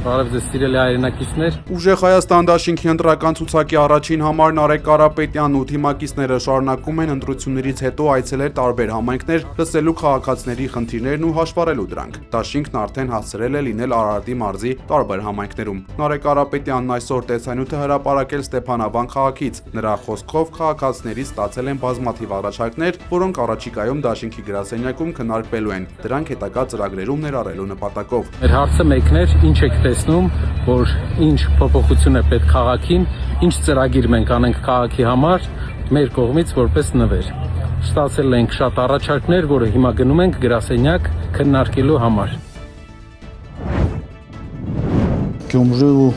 Բարև ձեզ սիրելի հայրենակիցներ։ Ուժեղ Հայաստան դաշինքի ընտրական ցուցակի առաջին համար Նարեկ Կարապետյանն ու թիմակիցները շարունակում են ընտրություններից հետո այցելել տարբեր համայնքներ, լսելու քաղաքացիների խնդիրներն ու հաշվառելու դրանք։ Դաշինքն արդեն հասցրել է լինել Արարատի մարզի տարբեր համայնքներում։ Նարեկ Կարապետյանն այսօր տեսանյութը հրապարակել Ստեփանավան քաղաքից։ Նրա խոսքով քաղաքացիներից ստացել են բազմաթիվ առաջարկներ, որոնք առաջիկայում դաշինքի գրասենյակում քննարկվելու են։ Դրանք հետագա ծրագրերում ներառելու նպատակով։ Մեր հարցը մեկն էր, ինչ եք տեսնում, որ ինչ փոփոխություն է պետք քաղաքին, ինչ ծրագիր մենք անենք քաղաքի համար, մեր կողմից որպես նվեր։ Ստացել ենք շատ առաջարկներ, որը հիմա գնում ենք գրասենյակ քննարկելու համար։ Գյումրու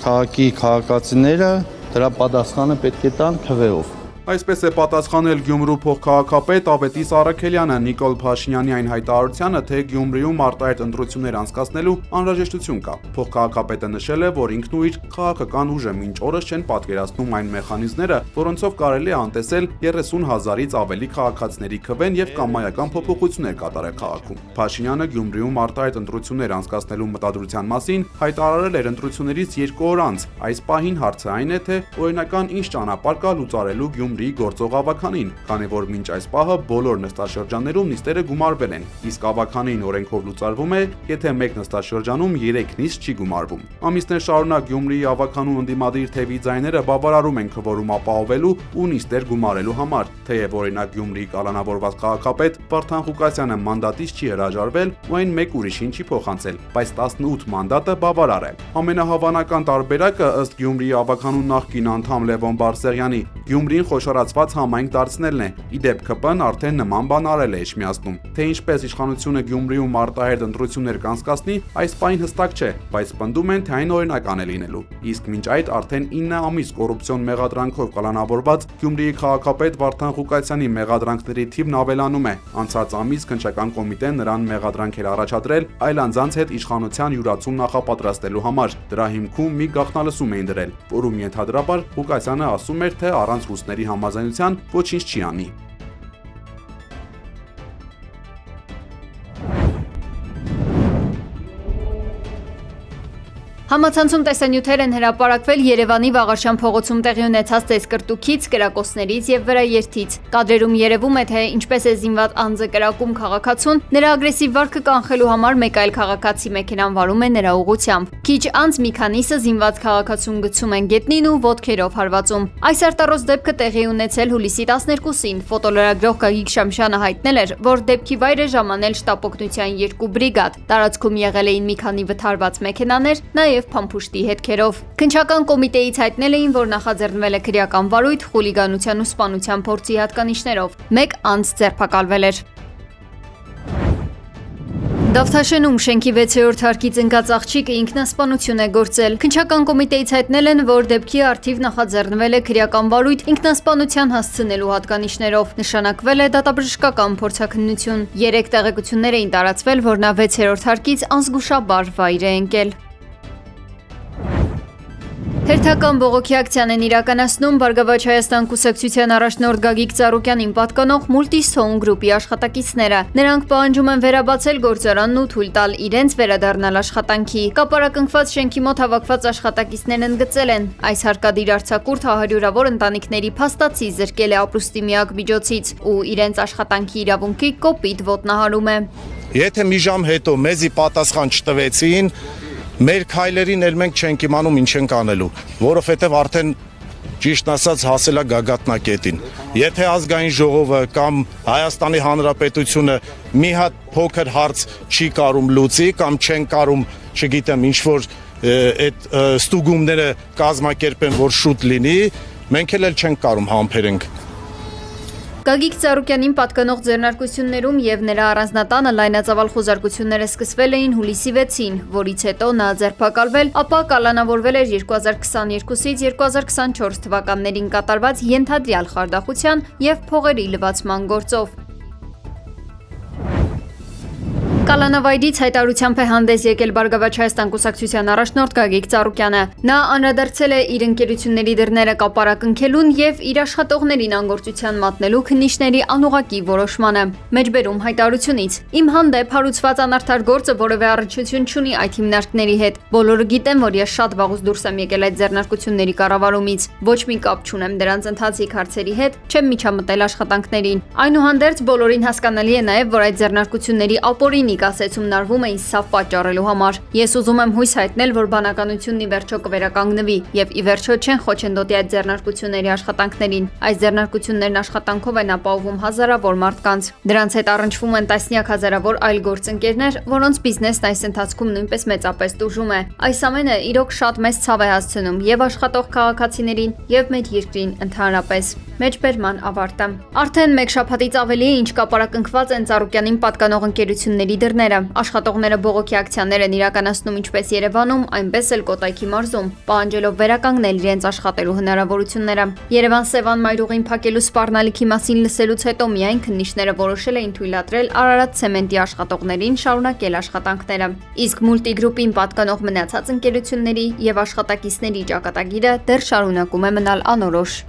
քաղաքի քաղաքացիները դրա պատասխանը պետք է տան քվեով։ Այսպես է պատասխանել Գյումրու փոխքաղաքապետ Ավետիս Առաքելյանը Նիկոլ Փաշինյանի այն հայտարարությանը, թե Գյումրիում արտահայտ ընտրություններ անցկացնելու անհրաժեշտություն կա։ Փոխքաղաքապետը նշել է, որ ինքն ու իր քաղաքական ուժը մինչ օրս չեն պատկերացնում այն մեխանիզմները, որոնցով կարելի է անտեսել 30,000-ից ավելի քաղաքացիների քվեն եւ կամայական փոփոխություններ կատարել քաղաքում։ Փաշինյանը Գյումրիում արտահայտ ընտրություններ անցկացնելու մտադրության մասին հայտարարել էր ընտրություններից 2 օր անց։ Այս պահին հարցը այն է, թե օրինական ինչ ճանապարհ կա լուծարելու Գյումրիի գործող ավականին, քանի որ մինչ այս պահը բոլոր նստաշրջաններում նիստերը գումարվել են, իսկ ավականին օրենքով լուծարվում է, եթե մեկ նստաշրջանում 3 նիստ չի գումարվում։ Ամիսներ շարունակ Գյումրիի ավականու ընդդիմադիր թևի ձայները բավարարում են քվորում ապահովելու ու նիստեր գումարելու համար, թեև օրինակ Գյումրիի կալանավորված քաղաքապետ Վարդան Ղուկասյանը մանդատից չի հրաժարվել ու այն մեկ ուրիշին չի փոխանցել, բայց 18 մանդատը բավարար է։ Ամենահավանական տարբերակը ըստ Գյումրիի ավականու նախկին անդամ Լևոն Բարսեղյանի Գյումրին խոշորացված համայնք դարձնելն է։ Իդեպ ԿՊ-ն արդեն նման բան արել է իշխանությունում։ Թե ինչպես իշխանությունը Գյումրիում արտահայտ ընտրություններ կանցկացնի, այս պահին հստակ չէ, բայց պնդում են, թե այն օրինական է լինելու։ Իսկ մինչ այդ արդեն 9 ամիս կոռուպցիոն մեղադրանքով կալանավորված Գյումրիի քաղաքապետ Վարդան Ղուկասյանի մեղադրանքների թիվն ավելանում է։ Անցած ամիս քննչական կոմիտեն նրան մեղադրանքեր առաջադրել այլ անձանց հետ իշխանության յուրացում նախապատրաստելու համար։ Դրա հիմքում մի գաղտնալսում էին դրել, որում ենթադրաբար Ղուկասյանը ասում էր, թե առանց ռուսների համաձայնության ոչինչ չի անի։ Համացանցում տեսանյութեր են հրապարակվել Երևանի Վաղարշան փողոցում տեղի ունեցած ծեսկրտուքից, կրակոցներից եւ վրաերթից։ Կադրերում երևում է, թե ինչպես է զինված անձը կրակում քաղաքացուն, նրա ագրեսիվ վարքը կանխելու համար մեկ այլ քաղաքացի մեքենան վարում է նրա ուղղությամբ։ Քիչ անց մի քանիսը զինված քաղաքացուն գցում են գետնին ու ոտքերով հարվածում։ Այս արտարոց դեպքը տեղի ունեցել հուլիսի 12-ին։ Ֆոտոլրագրող Գագիկ Շամշյանը հայտնել էր, որ դեպքի վայր է ժամանել շտաբ օգնության 2 բրիգադ։ Տարածքում եղել էին մի քանի վթարված մեքենաներ, նաև փամփուշտի հետքերով։ Քննչական կոմիտեից հայտնել էին, որ նախաձեռնվել է քրեական վարույթ խուլիգանության ու սպանության փորձի հատկանիշներով։ Մեկ անձ ձերբակալվել էր։ Դավթաշենում շենքի 6-րդ հարկից ընկած աղջիկը ինքնասպանություն է գործել։ Քննչական կոմիտեից հայտնել են, որ դեպքի առթիվ նախաձեռնվել է քրեական վարույթ ինքնասպանության հասցնելու հատկանիշներով։ Նշանակվել է դատաբժշկական փորձաքննություն։ 3 տեղեկություններ էին տարածվել, որ նա 6-րդ հարկից անզգուշաբար վայր է ընկել։ Հերթական բողոքի ակցիան են իրականացնում Բարգավաճ Հայաստան կուսակցության առաջնորդ Գագիկ Ծառուկյանին պատկանող Multi-Zone գրուպի աշխատակիցները։ Նրանք պահանջում են վերաբացել գործարանն ու թույլ տալ իրենց վերադառնալ աշխատանքի։ Կապարակնքված շենքի մոտ հավաքված աշխատակիցներն ընդգծել են, այս հարկադիր արձակուրդը հարյուրավոր ընտանիքների փաստացի զրկել է ապրուստի միակ միջոցից ու իրենց աշխատանքի իրավունքի կոպիտ ոտնահարում է։ Եթե մի ժամ հետո մեզի պատասխան չտվեցին, մեր քայլերին էլ մենք չենք իմանում ինչ ենք անելու, որովհետև արդեն ճիշտ ասած հասել է գագաթնակետին։ Եթե ազգային ժողովը կամ Հայաստանի Հանրապետությունը մի հատ փոքր հարց չի կարում լուծի կամ չեն կարում, չգիտեմ, ինչ որ այդ ստուգումները կազմակերպեն, որ շուտ լինի, մենք էլ չենք կարում համբերենք։ Գագիկ Ծառուկյանին պատկանող ձեռնարկություններում եւ նրա առանձնատանը լայնածավալ խոզարկությունները սկսվել էին հուլիսի 6-ին, որից հետո նա ձերբակալվել, ապա կալանավորվել էր 2022-ից 2024 թվականներին կատարված ենթադրյալ խարդախության եւ փողերի լվացման գործով։ Կալանավայրից հայտարարությամբ է հանդես եկել Բարգավաճ Հայաստան կուսակցության առաջնորդ Գագիկ Ծառուկյանը։ Նա անդրադարձել է իր ընկերությունների դռները կապարակնքելուն եւ իր աշխատողներին անգործության մատնելու քննիչների անուղղակի որոշմանը։ Մեջբերում հայտարարությունից. Իմ հանդեպ հարուցված անարդար գործը որևէ առնչություն չունի այդ հիմնարկների հետ։ Բոլորը գիտեն, որ ես շատ վաղուց դուրս եմ եկել այդ ձեռնարկությունների կառավարումից։ Ոչ մի կապ չունեմ դրանց ընթացիկ հարցերի հետ, չեմ միջամտել աշխատանքներին։ Այնուհանդերձ բոլորին հասկանալի է նաեւ, որ այդ ձեռնարկությունների ապօրինի ասեցումն արվում է ինձ սավ պատճառելու համար։ Ես ուզում եմ հույս հայտնել, որ բանականությունն ի վերջո կվերականգնվի եւ ի վերջո չեն խոչընդոտի այդ ձեռնարկությունների աշխատանքներին։ Այս ձեռնարկություններն աշխատանքով են ապահովում հազարավոր մարդկանց։ Դրանց հետ առնչվում են տասնյակ հազարավոր այլ գործընկերներ, որոնց բիզնեսն այս ընթացքում նույնպես մեծապես տուժում է։ Այս ամենը իրոք շատ մեծ ցավ է հասցնում եւ աշխատող քաղաքացիներին եւ մեր երկրին ընդհանրապես։ Մեջբերման ավարտը։ Արդեն մեկ շաբաթից ավելի է, ինչ կապարակնքված են Ծառուկյանին պատկանող ընկերությունների դռները։ Աշխատողները բողոքի ակցիաներ են իրականացնում ինչպես Երևանում, այնպես էլ Կոտայքի մարզում, պահանջելով վերականգնել իրենց աշխատելու հնարավորությունները։ Երևան-Սևան մայրուղին փակելու սպառնալիքի մասին լսելուց հետո միայն քննիչները որոշել էին թույլատրել Արարատ ցեմենտի աշխատողներին շարունակել աշխատանքները։ Իսկ Մուլտիգրուպին պատկանող մնացած ընկերությունների եւ աշխատակիցների ճակատագիրը դեռ շարունակում է մնալ անորոշ։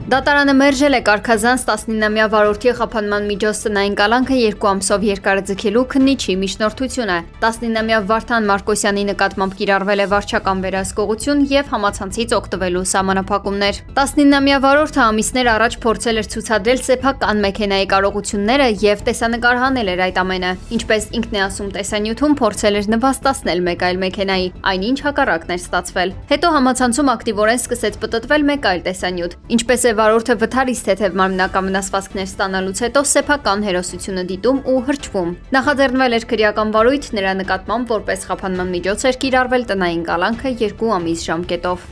Դատարանը մերժել է Կարգազանց 19-ամյա վարորդի խափանման միջոց տնային կալանքը 2 ամսով երկար ձգելու քննիչի միջնորդությունը։ 19-ամյա Վարդան Մարկոսյանի նկատմամբ կիրառվել է վարչական վերահսկողություն եւ համացանցից օգտվելու սահմանափակումներ։ 19-ամյա վարորդը ամիսներ առաջ փորձել էր ցուցադրել սեփական մեքենայի կարողությունները եւ տեսանկարահանել էր այդ ամենը։ Ինչպես ինքն է ասում տեսանյութում, փորձել էր նվաստացնել մեկ այլ մեքենայի, այնինչ հակառակն էր ստացվել։ Հետո համացանցում ակտիվորեն սկսեց պտտվել մեկ այլ տեսանյութ։ Ինչպես է վարորդը վթարից թեթև մարմնական վնասվածքներ ստանալուց հետո սեփական հերոսությունը դիտում ու հրճվում։ Նախաձեռնվել էր քրեական վարույթ, նրա նկատմամբ որպես խափանման միջոց էր կիրառվել տնային կալանքը 2 ամիս ժամկետով։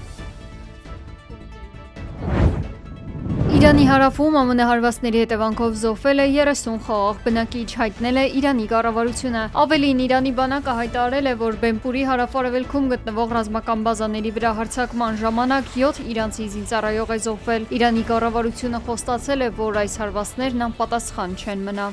Իրանի հարավում ԱՄՆ հարվածների հետևանքով զոհվել է 30 խաղաղ բնակիչ, հայտնել է Իրանի կառավարությունը։ Ավելին, Իրանի բանակը հայտարարել է, որ Բենպուրի հարավ-արևելքում գտնվող ռազմական բազաների վրա հարձակման ժամանակ 7 իրանցի զինծառայող է զոհվել։ Իրանի կառավարությունը խոստացել է, որ այս հարվածներն անպատասխան չեն մնա։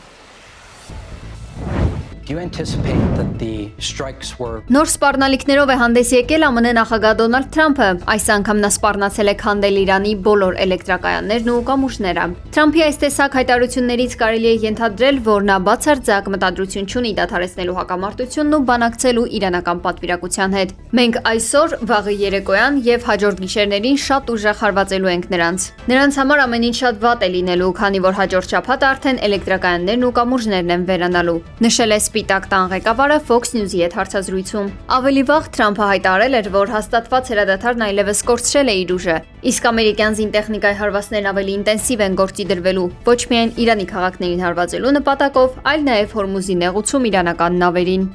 Do you anticipate that the strikes were Նոր սպառնալիքներով է հանդես եկել ԱՄՆ նախագահ Դոնալդ Թրամփը։ Այս անգամ նա սպառնացել է քանդել Իրանի բոլոր էլեկտրակայաններն ու կամուրջները։ Թրամփի այս տեսակ հայտարարություններից կարելի է ենթադրել, որ նա բացարձակ մտադրություն չունի դադարեցնելու հակամարտությունն ու բանակցելու իրանական պատվիրակության հետ։ Մենք այսօր, վաղը երեկոյան եւ հաջորդ գիշերներին շատ ուժեղ հարվածելու ենք նրանց։ Նրանց համար ամեն ինչ շատ վատ է լինելու, քանի որ հաջորդ շաբաթ արդեն էլեկտրակայաններն ու կամուրջներն են վերանալու։ Նշել է Սպիտակ տան ղեկավարը Fox News-ի հետ հարցազրույցում։ Ավելի վաղ Թրամփը հայտարարել էր, որ հաստատված հրադադարն այլևս կորցրել է իր ուժը, իսկ ամերիկյան զինտեխնիկայի հարվածներն ավելի ինտենսիվ են գործի դրվելու, ոչ միայն Իրանի քաղաքներին հարվածելու նպատակով, այլ նաև Հորմուզի նեղուցում իրանական նավերին։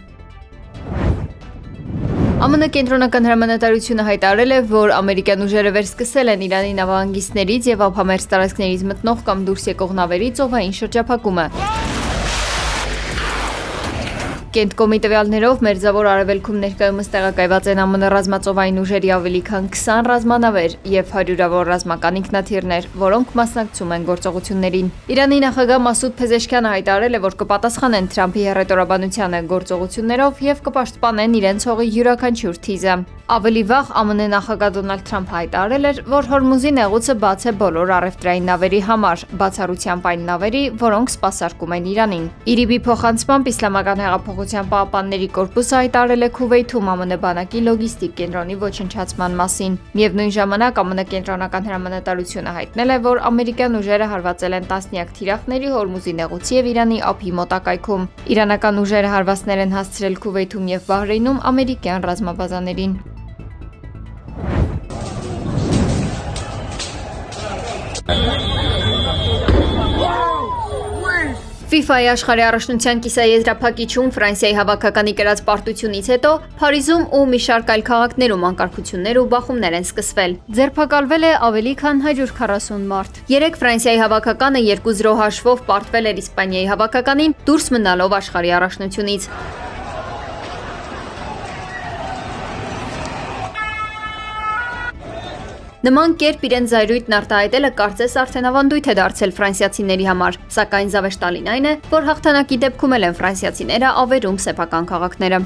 ԱՄՆ կենտրոնական հրամանատարությունը հայտարարել է, որ ամերիկյան ուժերը վերսկսել են Իրանի նավահանգիստներից եւ ափամերձ տարածքներից մտնող կամ դուրս եկող նավերի ծովային շրջափակումը։ Կենտկոմի տվյալներով Մերձավոր Արևելքում ներկայումս տեղակայված են ԱՄՆ ռազմածովային ուժերի ավելի քան 20 ռազմանավեր եւ հարյուրավոր ռազմական ինքնաթիռներ, որոնք մասնակցում են գործողություններին։ Իրանի նախագահ Մասուդ Փեզեշքյանը հայտարարել է, որ կպատասխանեն Թրամփի հռետորաբանությանը գործողություններով եւ կպաշտպանեն իրենց հողի յուրաքանչյուր թիզը։ Ավելի վաղ ԱՄՆ նախագահ Դոնալդ Թրամփը հայտարարել էր, որ Հորմուզի նեղուցը բաց է բոլոր առևտրային նավերի համար, բացառությամբ այն նավերի, որոնք սպասարկում են Իրանին։ ԻԼԻՊ-ի փոխանցմամբ Իսլամական հեղափոխության պահապանների կորպուսը հայտարարել է Քուվեյթում ԱՄՆ բանակի լոգիստիկ կենտրոնի ոչնչացման մասին։ Միևնույն ժամանակ ԱՄՆ կենտրոնական հրամանատարությունը հայտնել է, որ ամերիկյան ուժերը հարվածել են տասնյակ թիրախների Հորմուզի նեղուցի եւ Իրանի ափի մոտակայքում։ Իրանական ուժերը հարվածներ են հասցրել Քուվեյթում եւ Բահրեյնում ամերիկյան ռազմաբազաներին։ FIFA-ի աշխարհի առաջնության կիսաեզրափակիչում Ֆրանսիայի հավաքականի կրած պարտությունից հետո Փարիզում ու մի շարք այլ քաղաքներում անկարգություններ ու բախումներ են սկսվել։ Ձերբակալվել է ավելի քան 140 մարդ։ Երեկ Ֆրանսիայի հավաքականը 2-0 հաշվով պարտվել էր Իսպանիայի հավաքականին, դուրս մնալով աշխարհի առաջնությունից։ Նման կերպ իրենց զայրույթն արտահայտելը կարծես արդեն ավանդույթ է դարձել ֆրանսիացիների համար, սակայն զավեշտալին այն է, որ հաղթանակի դեպքում էլ են ֆրանսիացիները ավերում սեփական քաղաքները։